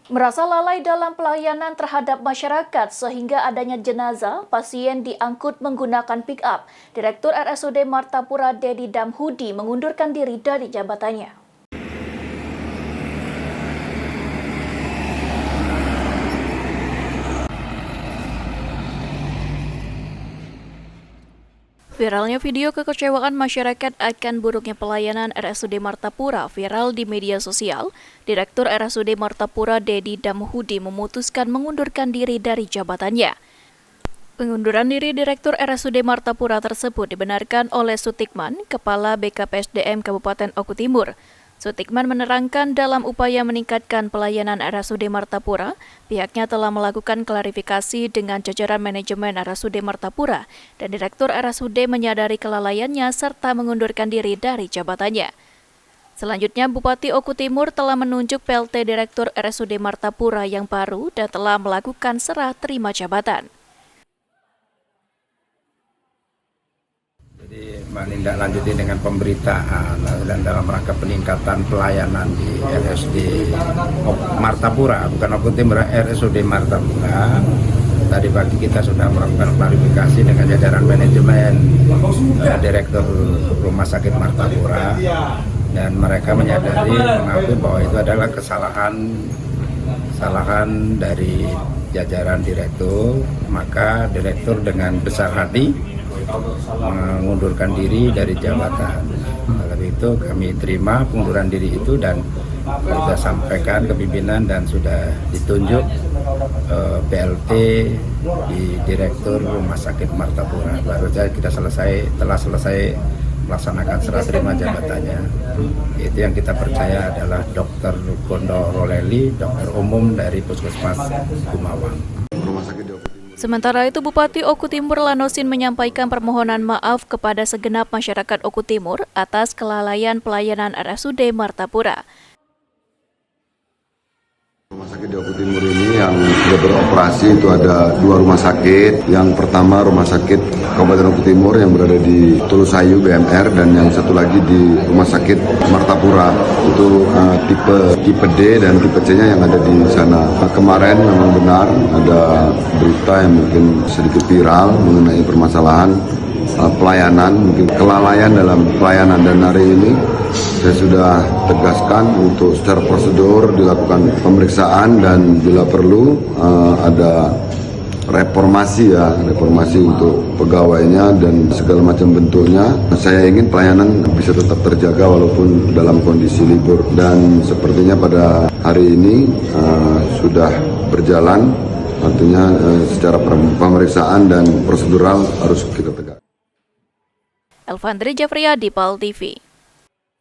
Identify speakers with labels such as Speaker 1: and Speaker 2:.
Speaker 1: Merasa lalai dalam pelayanan terhadap masyarakat sehingga adanya jenazah, pasien diangkut menggunakan pick-up. Direktur RSUD Martapura Dedi Damhudi mengundurkan diri dari jabatannya. Viralnya video kekecewaan masyarakat akan buruknya pelayanan RSUD Martapura viral di media sosial. Direktur RSUD Martapura Dedi Damhudi memutuskan mengundurkan diri dari jabatannya. Pengunduran diri Direktur RSUD Martapura tersebut dibenarkan oleh Sutikman, Kepala BKPSDM Kabupaten Oku Timur. Sutikman menerangkan dalam upaya meningkatkan pelayanan RSUD Martapura, pihaknya telah melakukan klarifikasi dengan jajaran manajemen RSUD Martapura dan Direktur RSUD menyadari kelalaiannya serta mengundurkan diri dari jabatannya. Selanjutnya, Bupati Oku Timur telah menunjuk PLT Direktur RSUD Martapura yang baru dan telah melakukan serah terima jabatan.
Speaker 2: Jadi menindaklanjuti dengan pemberitaan dan dalam rangka peningkatan pelayanan di RSUD Martapura, bukan Oku Timur, RSUD Martapura. Tadi pagi kita sudah melakukan klarifikasi dengan jajaran manajemen Direktur Rumah Sakit Martapura dan mereka menyadari mengakui bahwa itu adalah kesalahan dari jajaran direktur, maka direktur dengan besar hati mengundurkan diri dari jabatan. Oleh itu kami terima pengunduran diri itu dan kita sampaikan ke pimpinan dan sudah ditunjuk PLT di Direktur Rumah Sakit Martapura. Baru saja kita telah selesai melaksanakan serah terima jabatannya. Itu yang kita percaya adalah Dr. Gondo Roleli, dokter umum dari Puskesmas Kumawang. Sementara itu, Bupati Oku Timur Lanosin menyampaikan permohonan maaf kepada segenap masyarakat Oku Timur atas kelalaian pelayanan RSUD Martapura.
Speaker 3: Rumah sakit di Oku Timur ini yang sudah beroperasi itu ada 2 rumah sakit. Yang pertama Rumah Sakit Kabupaten Oku Timur yang berada di Tulusayu BMR dan yang satu lagi di Rumah Sakit Martapura itu tipe D dan tipe C-nya yang ada di sana. Kemarin memang benar ada berita yang mungkin sedikit viral mengenai permasalahan pelayanan, mungkin kelalaian dalam pelayanan, dan hari ini saya sudah tegaskan untuk secara prosedur dilakukan pemeriksaan dan bila perlu ada reformasi untuk pegawainya dan segala macam bentuknya. Saya ingin pelayanan bisa tetap terjaga walaupun dalam kondisi libur, dan sepertinya pada hari ini sudah berjalan, artinya secara pemeriksaan dan prosedural harus kita tegakkan.
Speaker 1: Elvandri Jafriyadi, PAL TV.